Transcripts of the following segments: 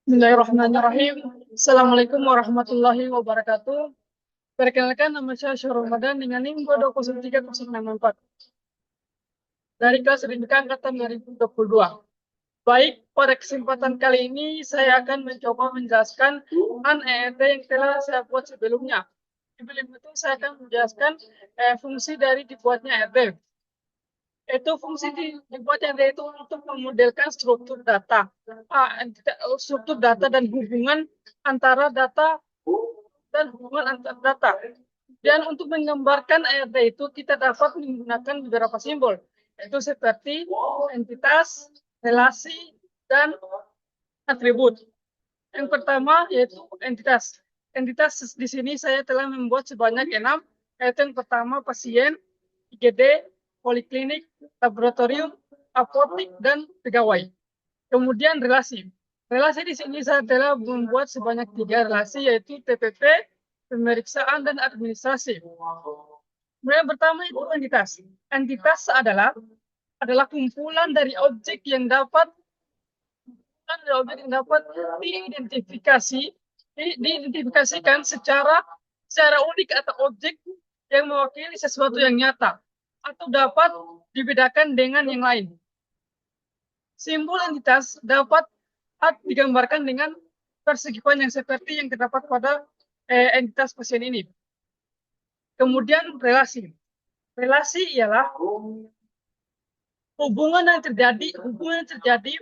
Bismillahirrahmanirrahim. Assalamualaikum warahmatullahi wabarakatuh. Perkenalkan, nama saya Syarul Ramadan dengan NIM 2030664 dari kelas Rinka Angkatan 2022. Baik, pada kesempatan kali ini saya akan mencoba menjelaskan EET yang telah saya buat sebelumnya. Sebelum itu saya akan menjelaskan fungsi dari dibuatnya EET. Itu fungsi dibuatnya EET itu untuk memodelkan struktur data dan hubungan antara data dan hubungan antar data. Dan untuk menggambarkan ARD itu kita dapat menggunakan beberapa simbol, yaitu seperti entitas, relasi, dan atribut. Yang pertama yaitu entitas. Entitas di sini saya telah membuat sebanyak 6, yaitu yang pertama pasien, IGD, poliklinik, laboratorium, apotik, dan pegawai. Kemudian relasi. Relasi di sini saya telah membuat sebanyak 3 relasi, yaitu TPP, pemeriksaan, dan administrasi. Kemudian yang pertama itu entitas. Entitas adalah kumpulan dari objek yang dapat diidentifikasi, diidentifikasikan secara unik atau objek yang mewakili sesuatu yang nyata atau dapat dibedakan dengan yang lain. Simbol entitas dapat digambarkan dengan persegi panjang seperti yang terdapat pada entitas pasien ini. Kemudian relasi. Relasi ialah hubungan yang terjadi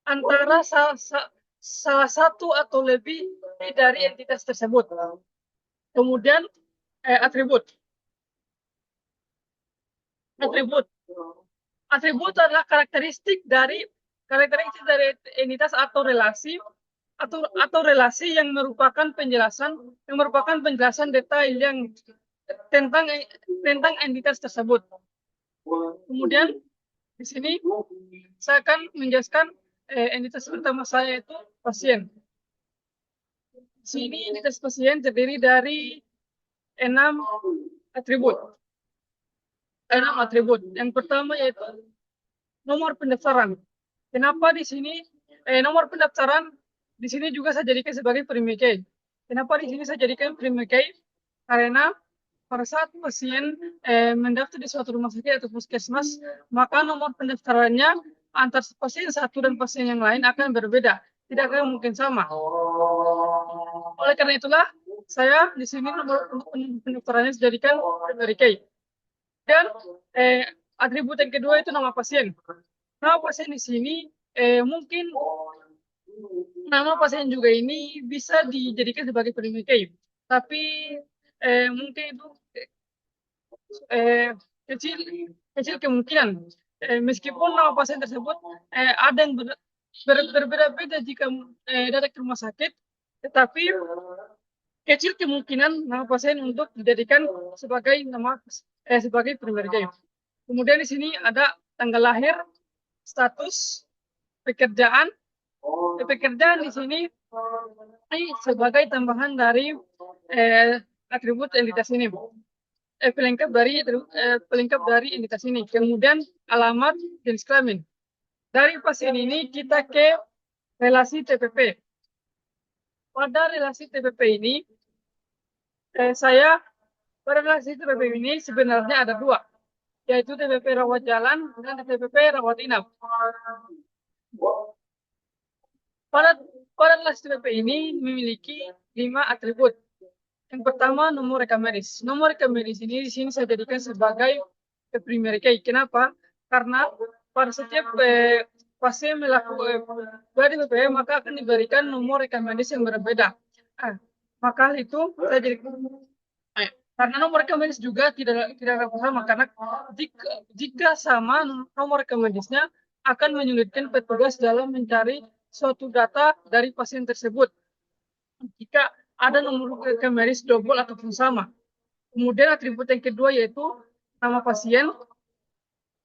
antara salah satu atau lebih dari entitas tersebut. Kemudian atribut. Atribut adalah karakteristik dari entitas atau relasi yang merupakan penjelasan detail yang tentang entitas tersebut. Kemudian di sini saya akan menjelaskan entitas pertama saya itu pasien. Di sini entitas pasien terdiri dari 6 atribut. Yang pertama yaitu nomor pendaftaran. Kenapa di sini nomor pendaftaran di sini juga saya jadikan sebagai prima key. Kenapa di sini saya jadikan prima key? Karena pada saat pasien mendaftar di suatu rumah sakit atau puskesmas, maka nomor pendaftarannya antar pasien satu dan pasien yang lain akan berbeda, tidak akan mungkin sama. Oleh karena itulah, saya di sini nomor pendaftarannya dijadikan primary key. Dan atribut yang kedua itu nama pasien. Nama pasien di sini mungkin nama pasien juga ini bisa dijadikan sebagai primary key, tapi mungkin itu kecil kecil kemungkinan. Meskipun nama pasien tersebut ada yang berbeda-beda jika datang ke rumah sakit, tetapi kecil kemungkinan nama pasien untuk dijadikan sebagai primary key. Kemudian di sini ada tanggal lahir, status, pekerjaan. Pekerjaan di sini sebagai tambahan dari atribut entitas ini. Pelengkap dari entitas ini. Kemudian alamat, jenis kelamin. Dari pasien ini kita ke relasi TPP. Pada relasi TPP ini pada relasi TPP ini sebenarnya ada 2, yaitu TPP rawat jalan dan TPP rawat inap. Pada relasi TPP ini memiliki 5 atribut. Yang pertama, nomor rekam medis. Nomor rekam medis ini di sini saya jadikan sebagai primary key. Kenapa? Karena pada setiap pasien melakukan BPP, maka akan diberikan nomor rekam medis yang berbeda. Maka itu saya jadikan karena nomor rekam medis juga tidak sama, karena jika sama nomor rekam medisnya akan menyulitkan petugas dalam mencari suatu data dari pasien tersebut jika ada nomor rekam medis double ataupun sama. Kemudian atribut yang kedua yaitu nama pasien,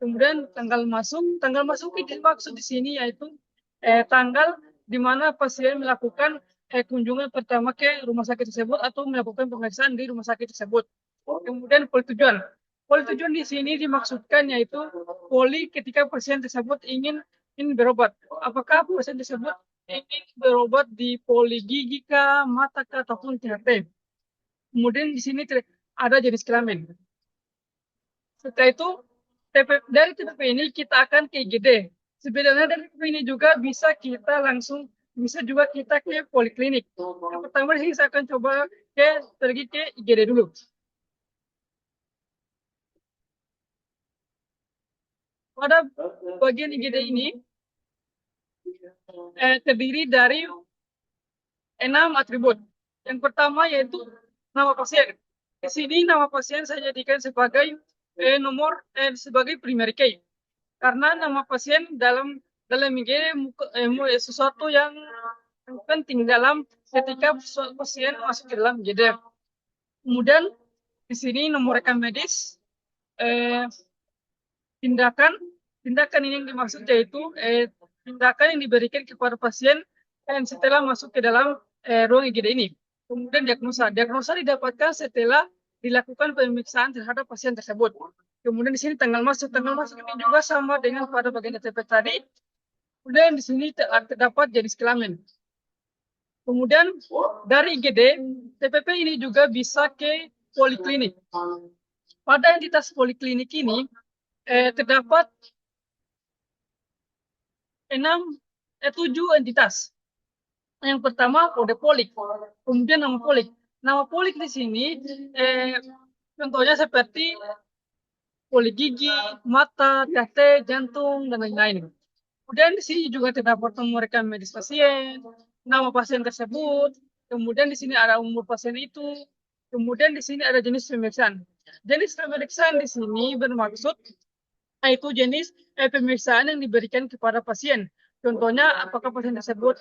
kemudian tanggal masuk ini dimaksud di sini yaitu tanggal di mana pasien melakukan kunjungan pertama ke rumah sakit tersebut atau melakukan pemeriksaan di rumah sakit tersebut. Kemudian poli tujuan. Poli tujuan di sini dimaksudkan yaitu poli ketika pasien tersebut ingin berobat. Apakah pasien tersebut ingin berobat di poli gigi kah, mata kah, ataupun THT. Kemudian di sini ada jenis kelamin. Setelah itu dari TPP ini kita akan ke IGD. Sebenarnya dari TPP ini juga bisa juga kita ke poliklinik. Yang pertama sih saya akan coba pergi ke IGD dulu. Pada bagian IGD ini terdiri dari 6 atribut. Yang pertama yaitu nama pasien. Di sini nama pasien saya jadikan sebagai sebagai primary key. Karena nama pasien dalam IGD sesuatu yang penting dalam ketika pasien masuk ke dalam IGD. Kemudian di sini nomor rekam medis, tindakan ini yang dimaksud yaitu tindakan yang diberikan kepada pasien setelah masuk ke dalam ruang IGD ini. Kemudian diagnosa didapatkan setelah dilakukan pemeriksaan terhadap pasien tersebut. Kemudian di sini tanggal masuk ini juga sama dengan pada bagian TPP tadi. Kemudian di sini terdapat jenis kelamin. Kemudian dari IGD, TPP ini juga bisa ke poliklinik. Pada entitas poliklinik ini terdapat 7 entitas. Yang pertama kode polik, kemudian nama polik. Nama polik di sini contohnya seperti polik gigi, mata, THT, jantung, dan lain-lain. Kemudian di sini juga terdapat nomor rekam medis pasien, nama pasien tersebut, kemudian di sini ada umur pasien itu, kemudian di sini ada jenis pemeriksaan. Jenis pemeriksaan di sini bermaksud yaitu jenis pemeriksaan yang diberikan kepada pasien. Contohnya, apakah pasien tersebut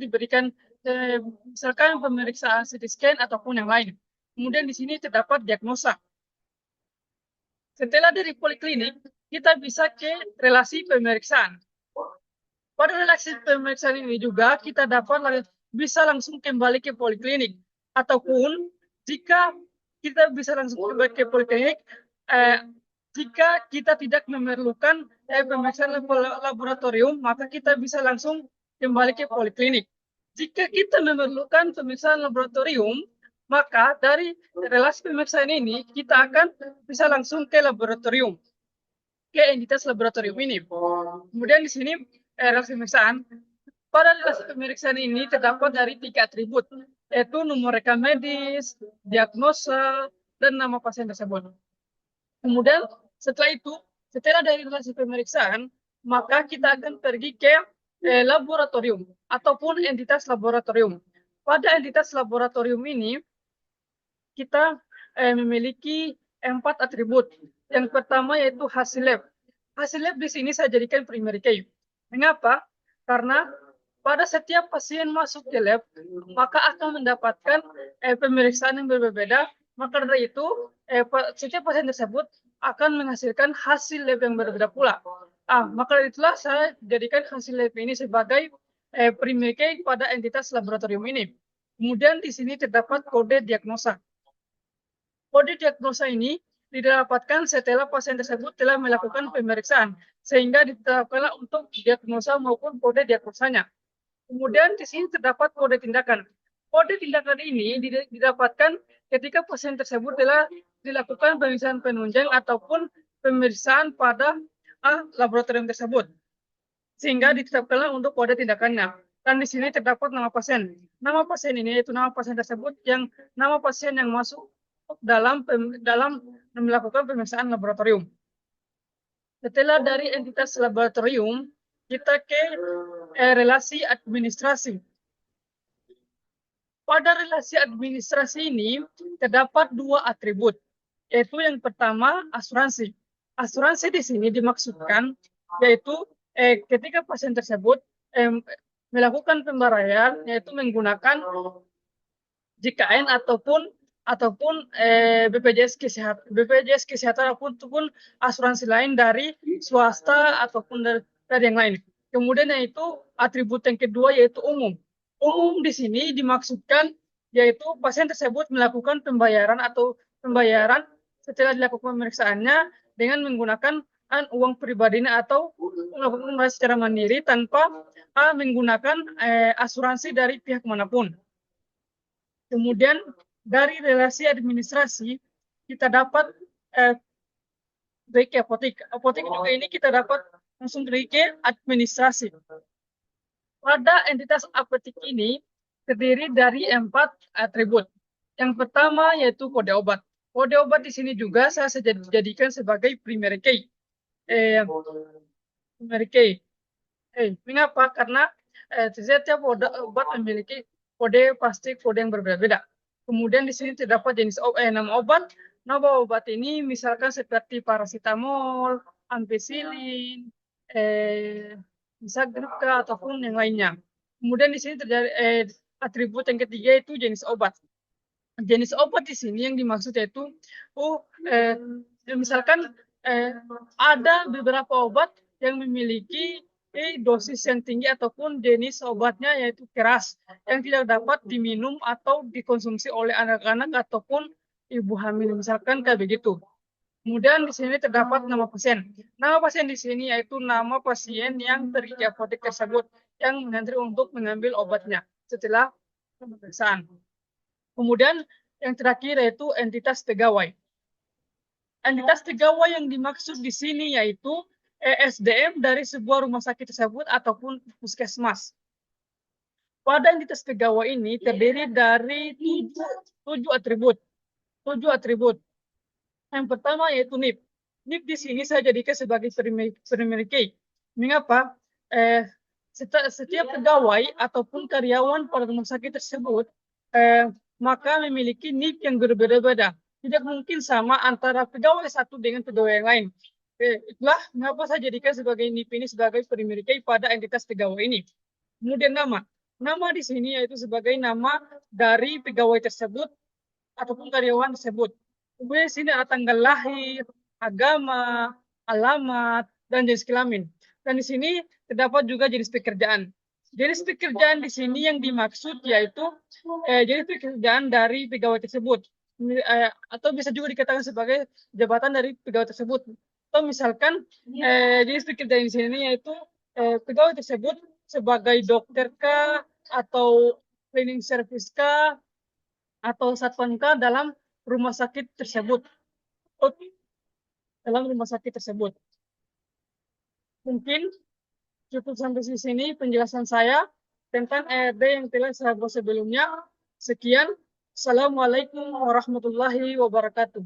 diberikan misalkan pemeriksaan CT scan ataupun yang lain. Kemudian di sini terdapat diagnosa. Setelah dari poliklinik, kita bisa ke relasi pemeriksaan. Pada relasi pemeriksaan ini juga kita bisa langsung kembali ke poliklinik. Ataupun jika kita bisa langsung kembali ke poliklinik, jika kita tidak memerlukan pemeriksaan laboratorium, maka kita bisa langsung kembali ke poliklinik. Jika kita memerlukan pemeriksaan laboratorium, maka dari relasi pemeriksaan ini kita akan bisa langsung ke laboratorium, ke entitas laboratorium ini. Kemudian di sini relasi pemeriksaan. Pada relasi pemeriksaan ini terdapat dari 3 atribut, yaitu nomor rekam medis, diagnosa, dan nama pasien tersebut. Kemudian setelah dari relasi pemeriksaan, maka kita akan pergi ke laboratorium ataupun entitas laboratorium. Pada entitas laboratorium ini, kita memiliki 4 atribut. Yang pertama yaitu hasil lab. Hasil lab di sini saya jadikan primary key. Mengapa? Karena pada setiap pasien masuk ke lab, maka akan mendapatkan pemeriksaan yang berbeda. Maka dari itu, setiap pasien tersebut akan menghasilkan hasil lab yang berbeda pula. Maka dari itulah saya jadikan hasil lab ini sebagai primary key pada entitas laboratorium ini. Kemudian di sini terdapat kode diagnosa. Kode diagnosa ini didapatkan setelah pasien tersebut telah melakukan pemeriksaan, sehingga ditetapkanlah untuk diagnosa maupun kode diagnosanya. Kemudian di sini terdapat kode tindakan. Kode tindakan ini didapatkan ketika pasien tersebut telah dilakukan pemeriksaan penunjang ataupun pemeriksaan pada laboratorium tersebut, sehingga ditetapkanlah untuk kode tindakannya. Dan di sini terdapat nama pasien. Nama pasien ini yaitu nama pasien tersebut nama pasien yang masuk dalam melakukan pemeriksaan laboratorium. Setelah dari entitas laboratorium, kita ke relasi administrasi. Pada relasi administrasi ini terdapat 2 atribut, yaitu yang pertama asuransi. Asuransi di sini dimaksudkan yaitu ketika pasien tersebut melakukan pembayaran yaitu menggunakan JKN ataupun BPJS Kesehatan ataupun asuransi lain dari swasta ataupun dari yang lain. Kemudian yaitu atribut yang kedua yaitu umum. Umum di sini dimaksudkan yaitu pasien tersebut melakukan pembayaran setelah dilakukan pemeriksaannya dengan menggunakan uang pribadinya atau melakukan pembayaran secara mandiri tanpa menggunakan asuransi dari pihak manapun. Kemudian dari relasi administrasi kita dapat ke apotek. Apotek juga ini kita dapat langsung ke administrasi. Pada entitas apotek ini terdiri dari 4 atribut. Yang pertama yaitu kode obat. Kode obat di sini juga saya jadikan sebagai primary key. Primary key. Mengapa? Karena setiap obat memiliki kode pasti kode yang berbeda-beda. Kemudian di sini terdapat jenis nama obat. Nama obat ini misalkan seperti paracetamol, ampicillin, Xiidra ataupun yang lainnya. Kemudian di sini terjadi atribut yang ketiga itu jenis obat. Jenis obat di sini yang dimaksud yaitu misalkan ada beberapa obat yang memiliki dosis yang tinggi ataupun jenis obatnya yaitu keras yang tidak dapat diminum atau dikonsumsi oleh anak-anak ataupun ibu hamil, misalkan kayak begitu. Kemudian di sini terdapat nama pasien. Nama pasien di sini yaitu nama pasien yang pergi ke apotek tersebut yang mengantri untuk mengambil obatnya setelah pemeriksaan. Kemudian yang terakhir yaitu entitas pegawai. Entitas pegawai yang dimaksud di sini yaitu SDM dari sebuah rumah sakit tersebut ataupun puskesmas. Pada entitas pegawai ini terdiri dari 7 atribut. 7 atribut. Yang pertama yaitu NIP. NIP di sini saya jadikan sebagai primary key. Mengapa? Setiap pegawai ataupun karyawan pada rumah sakit tersebut maka memiliki NIP yang berbeda-beda. Tidak mungkin sama antara pegawai satu dengan pegawai yang lain. Itulah mengapa saya jadikan sebagai NIP ini sebagai primary key pada entitas pegawai ini. Kemudian nama. Nama di sini yaitu sebagai nama dari pegawai tersebut ataupun karyawan tersebut. Kemudian di sini ada tanggal lahir, agama, alamat, dan jenis kelamin. Dan di sini terdapat juga jenis pekerjaan. Jenis pekerjaan di sini yang dimaksud yaitu jenis pekerjaan dari pegawai tersebut. Atau bisa juga dikatakan sebagai jabatan dari pegawai tersebut. Atau misalkan jenis pekerjaan di sini yaitu pegawai tersebut sebagai dokter kah, atau cleaning service kah, atau satpam kah dalam rumah sakit tersebut. Mungkin cukup sampai di sini penjelasan saya tentang ERD yang telah saya buat sebelumnya. Sekian. Assalamualaikum warahmatullahi wabarakatuh.